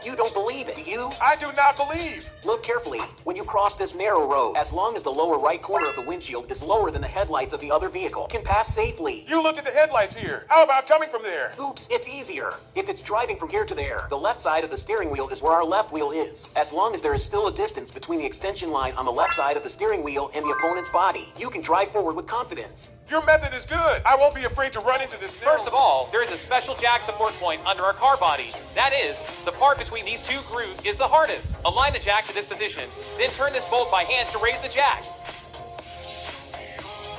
You don't believe it, do you? I do not believe. Look carefully. When you cross this narrow road, as long as the lower right corner of the windshield is lower than the headlights of the other vehicle, can pass safely. You look at the headlights here. How about coming from there? Oops, it's easier. If it's driving from here to there, the left side of the steering wheel is where our left wheel is. As long as there is still a distance between the extension line on the left side of the steering wheel and the opponent's body, you can drive forward with confidence. Your method is good. I won't be afraid to run into this narrow... First of all, there is a special jack support point under our car body. That is, the part between these two grooves is the hardest. Align the jack to this position, then turn this bolt by hand to raise the jack.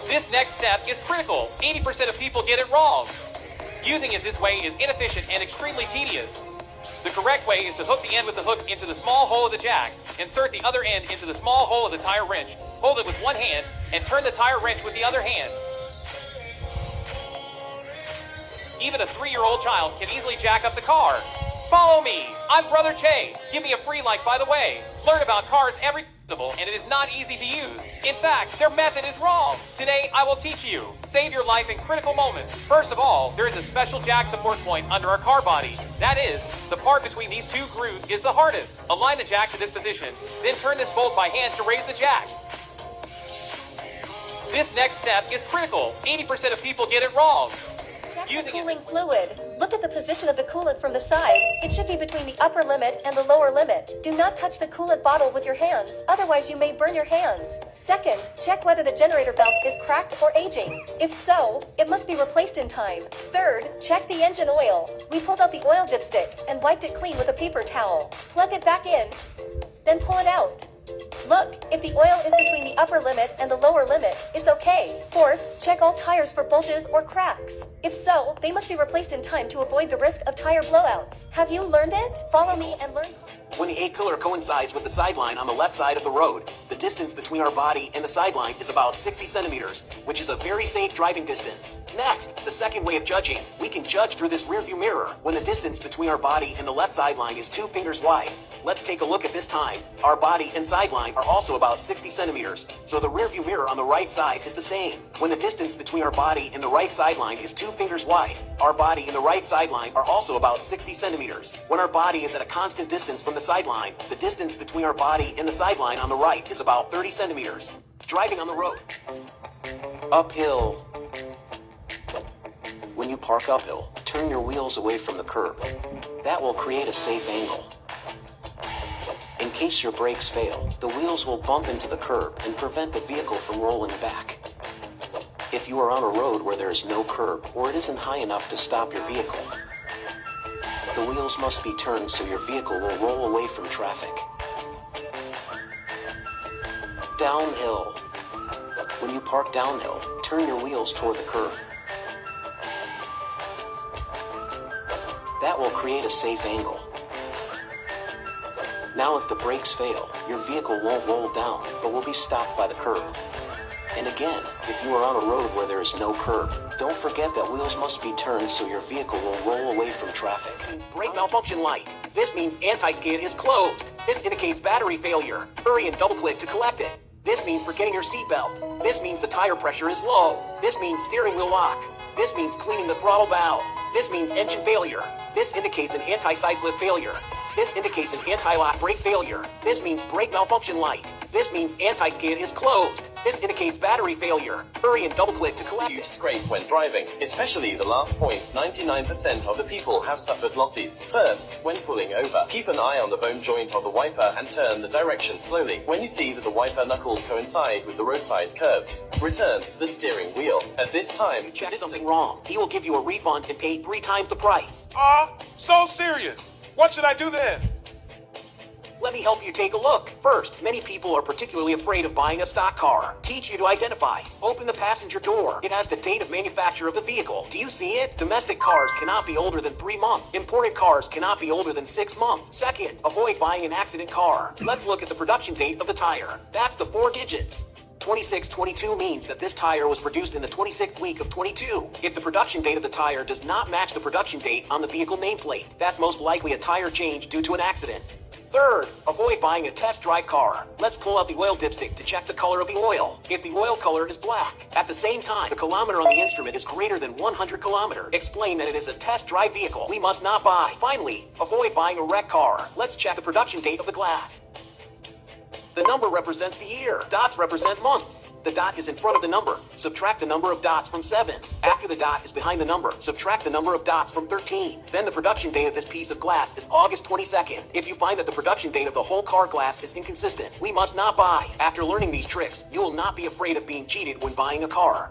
This next step is critical. 80% of people get it wrong. Using it this way is inefficient and extremely tedious. The correct way is to hook the end with the hook into the small hole of the jack, insert the other end into the small hole of the tire wrench, hold it with one hand, and turn the tire wrench with the other hand. Even a 3-year-old child can easily jack up the car. Follow me. I'm Brother Che. Give me a free like, by the way. Learn about cars every and it is not easy to use. In fact, their method is wrong. Today, I will teach you. Save your life in critical moments. First of all, there is a special jack support point under our car body. That is, the part between these two grooves is the hardest. Align the jack to this position, then turn this bolt by hand to raise the jack. This next step is critical. 80% of people get it wrong. Check the cooling fluid. Look at the position of the coolant from the side. It should be between the upper limit and the lower limit. Do not touch the coolant bottle with your hands, otherwise you may burn your hands. Second, check whether the generator belt is cracked or aging. If so, it must be replaced in time. Third, check the engine oil. We pulled out the oil dipstick and wiped it clean with a paper towel. Plug it back in, then pull it out. Look, if the oil is between the upper limit and the lower limit, it's okay. Fourth, check all tires for bulges or cracks. If so, they must be replaced in time to avoid the risk of tire blowouts. Have you learned it? Follow me and learn. When the A-pillar coincides with the sideline on the left side of the road, the distance between our body and the sideline is about 60 centimeters, which is a very safe driving distance. Next, the second way of judging. We can judge through this rearview mirror when the distance between our body and the left sideline is 2 fingers wide. Let's take a look at this time. Our body and sideline are also about 60 centimeters, so the rearview mirror on the right side is the same. When the distance between our body and the right sideline is 2 fingers wide, our body and the right sideline are also about 60 centimeters. When our body is at a constant distance from the sideline, the distance between our body and the sideline on the right is about 30 centimeters. Driving on the road. Uphill. When you park uphill, turn your wheels away from the curb. That will create a safe angle. In case your brakes fail, the wheels will bump into the curb and prevent the vehicle from rolling back. If you are on a road where there is no curb or it isn't high enough to stop your vehicle, the wheels must be turned so your vehicle will roll away from traffic. Downhill. When you park downhill, turn your wheels toward the curb. That will create a safe angle. Now if the brakes fail, your vehicle won't roll down, but will be stopped by the curb. And again, if you are on a road where there is no curb, don't forget that wheels must be turned so your vehicle will roll away from traffic. Brake malfunction light. This means anti-skid is closed. This indicates battery failure. Hurry and double-click to collect it. This means forgetting your seatbelt. This means the tire pressure is low. This means steering wheel lock. This means cleaning the throttle valve. This means engine failure. This indicates an anti-side slip failure. This indicates an anti-lock brake failure. This means brake malfunction light. This means anti-skid is closed. This indicates battery failure. Hurry and double-click to collect it. Scrape when driving, especially the last point. 99% of the people have suffered losses. First, when pulling over, keep an eye on the bone joint of the wiper and turn the direction slowly. When you see that the wiper knuckles coincide with the roadside curbs, return to the steering wheel. At this time, Check something wrong. He will give you a refund and pay 3 times the price. So serious. What should I do then? Let me help you take a look. First, many people are particularly afraid of buying a stock car. Teach you to identify. Open the passenger door. It has the date of manufacture of the vehicle. Do you see it? Domestic cars cannot be older than 3 months. Imported cars cannot be older than 6 months. Second, avoid buying an accident car. Let's look at the production date of the tire. That's the 4 digits. 2622 means that this tire was produced in the 26th week of 22. If the production date of the tire does not match the production date on the vehicle nameplate, that's most likely a tire change due to an accident. Third, avoid buying a test drive car. Let's pull out the oil dipstick to check the color of the oil. If the oil color is black, at the same time, the kilometer on the instrument is greater than 100 kilometers. Explain that it is a test drive vehicle we must not buy. Finally, avoid buying a wrecked car. Let's check the production date of the glass. The number represents the year. Dots represent months. The dot is in front of the number. Subtract the number of dots from 7. After the dot is behind the number, subtract the number of dots from 13. Then the production date of this piece of glass is August 22nd. If you find that the production date of the whole car glass is inconsistent, we must not buy. After learning these tricks, you will not be afraid of being cheated when buying a car.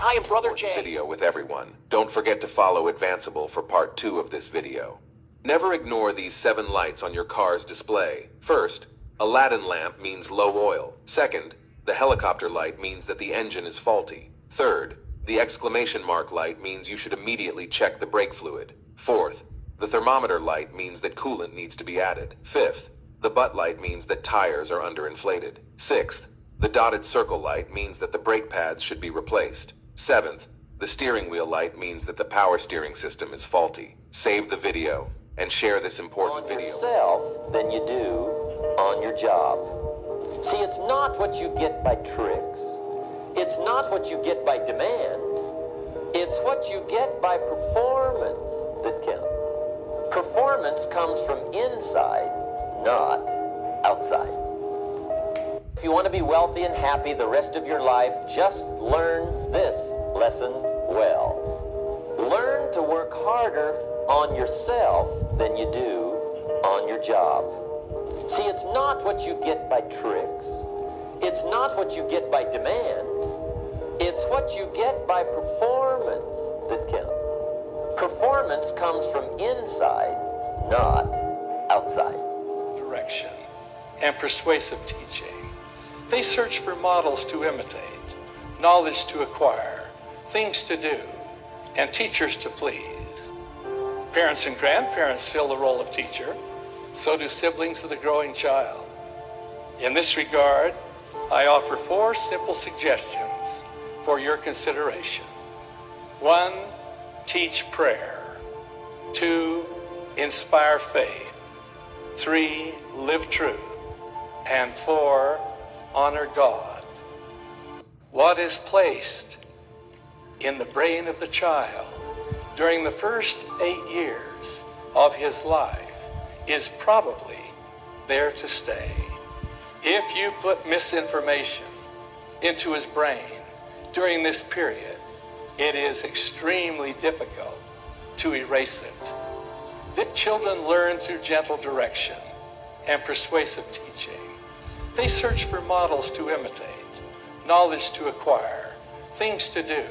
I am Brother Jay. Video with everyone. Don't forget to follow Advanceable for part 2 of this video. Never ignore these 7 lights on your car's display. First, Aladdin lamp means low oil. Second, the helicopter light means that the engine is faulty. Third, the exclamation mark light means you should immediately check the brake fluid. Fourth, the thermometer light means that coolant needs to be added. Fifth, the butt light means that tires are underinflated. Sixth, the dotted circle light means that the brake pads should be replaced. Seventh, the steering wheel light means that the power steering system is faulty. Save the video and share this important video. Yourself than you do on your job. See, it's not what you get by tricks. It's not what you get by demand. It's what you get by performance that counts. Performance comes from inside, not outside. If you want to be wealthy and happy the rest of your life, just learn this lesson well. Learn to work harder on yourself than you do on your job. See, it's not what you get by tricks. It's not what you get by demand. It's what you get by performance that counts. Performance comes from inside, not outside. Direction and persuasive teaching. They search for models to imitate, knowledge to acquire, things to do, and teachers to please. Parents and grandparents fill the role of teacher. So do siblings of the growing child. In this regard, I offer 4 simple suggestions for your consideration. 1, teach prayer. 2, inspire faith. 3, live truth. And 4, honor God. What is placed in the brain of the child during the first 8 years of his life is probably there to stay. If you put misinformation into his brain during this period, it is extremely difficult to erase it. The children learn through gentle direction and persuasive teaching. They search for models to imitate, knowledge to acquire, things to do,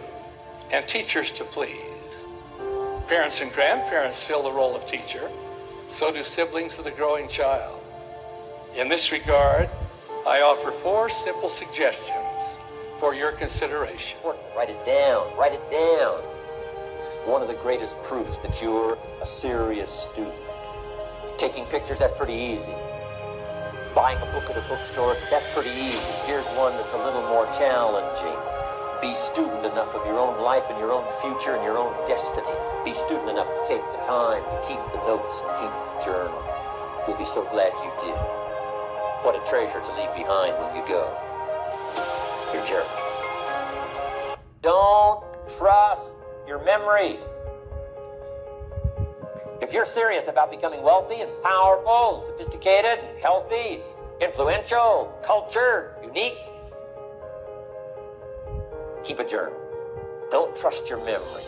and teachers to please. Parents and grandparents fill the role of teacher. So do siblings of the growing child. In this regard, I offer 4 simple suggestions for your consideration. Write it down. Write it down. One of the greatest proofs that you're a serious student. Taking pictures, that's pretty easy. Buying a book at a bookstore, that's pretty easy. Here's one that's a little more challenging. Be student enough of your own life and your own future and your own destiny. Be student enough to take the time to keep the notes and keep the journal. You'll be so glad you did. What a treasure to leave behind when you go. Your journals. Don't trust your memory. If you're serious about becoming wealthy and powerful and sophisticated and healthy, influential, cultured, unique, keep a journal. Don't trust your memory.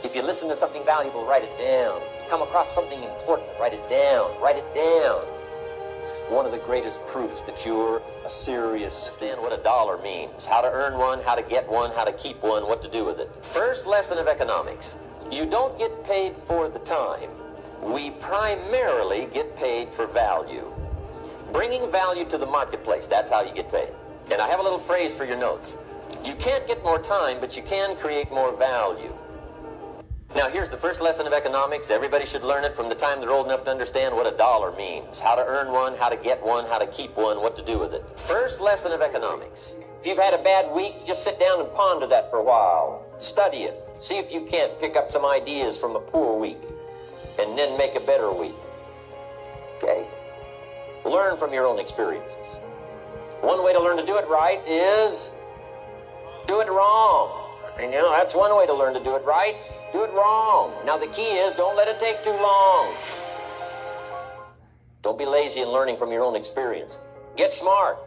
If you listen to something valuable, write it down. If you come across something important, write it down. Write it down. One of the greatest proofs that you're a serious student. Understand what a dollar means. How to earn one, how to get one, how to keep one, what to do with it. First lesson of economics. You don't get paid for the time. We primarily get paid for value. Bringing value to the marketplace, that's how you get paid. And I have a little phrase for your notes. You can't get more time, but you can create more value. Now, here's the first lesson of economics. Everybody should learn it from the time they're old enough to understand what a dollar means. How to earn one, how to get one, how to keep one, what to do with it. First lesson of economics. If you've had a bad week, just sit down and ponder that for a while. Study it. See if you can't pick up some ideas from a poor week and then make a better week. Okay? Learn from your own experiences. One way to learn to do it right is do it wrong. And that's one way to learn to do it right. Do it wrong. Now the key is don't let it take too long. Don't be lazy in learning from your own experience. Get smart.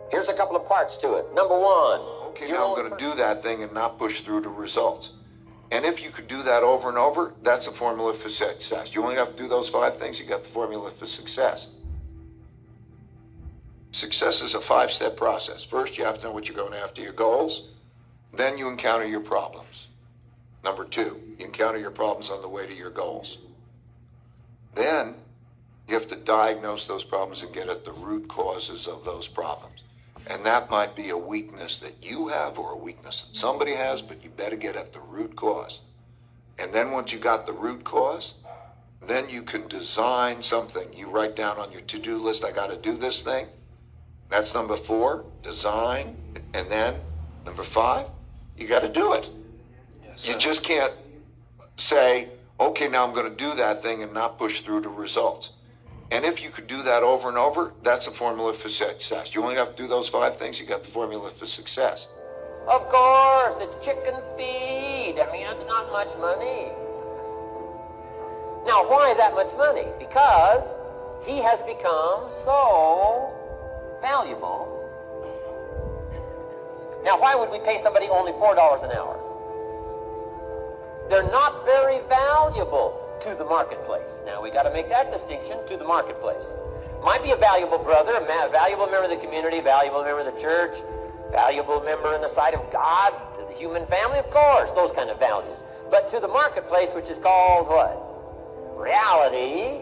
Here's a couple of parts to it. Number one. Okay, now I'm going to do that thing and not push through to results. And if you could do that over and over, that's a formula for success. You only have to do those 5 things, you got the formula for success. Success is a 5-step process. First, you have to know what you're going after, your goals. Then you encounter your problems. Number 2, you encounter your problems on the way to your goals. Then you have to diagnose those problems and get at the root causes of those problems. And that might be a weakness that you have or a weakness that somebody has, but you better get at the root cause. And then once you got the root cause, then you can design something. You write down on your to-do list, I got to do this thing. That's number 4, design. And then number 5, you got to do it. Yes, you just can't say, okay, now I'm going to do that thing and not push through to results. And if you could do that over and over, that's a formula for success. You only have to do those 5 things, you got the formula for success. Of course, it's chicken feed. I mean, that's not much money. Now, why that much money? Because he has become so valuable. Now, why would we pay somebody only $4 an hour? They're not very valuable to the marketplace. Now, we got to make that distinction, to the marketplace. Might be a valuable brother, a valuable member of the community, valuable member of the church, valuable member in the sight of God, to the human family, of course, those kind of values. But to the marketplace, which is called what? Reality.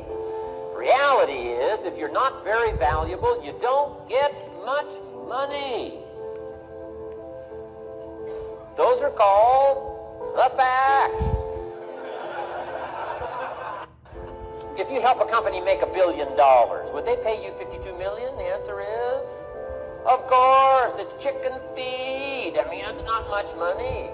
Reality is, if you're not very valuable, you don't get much money. Those are called the facts. If you help a company make $1 billion, would they pay you $52 million? The answer is, of course, it's chicken feed. I mean, that's not much money.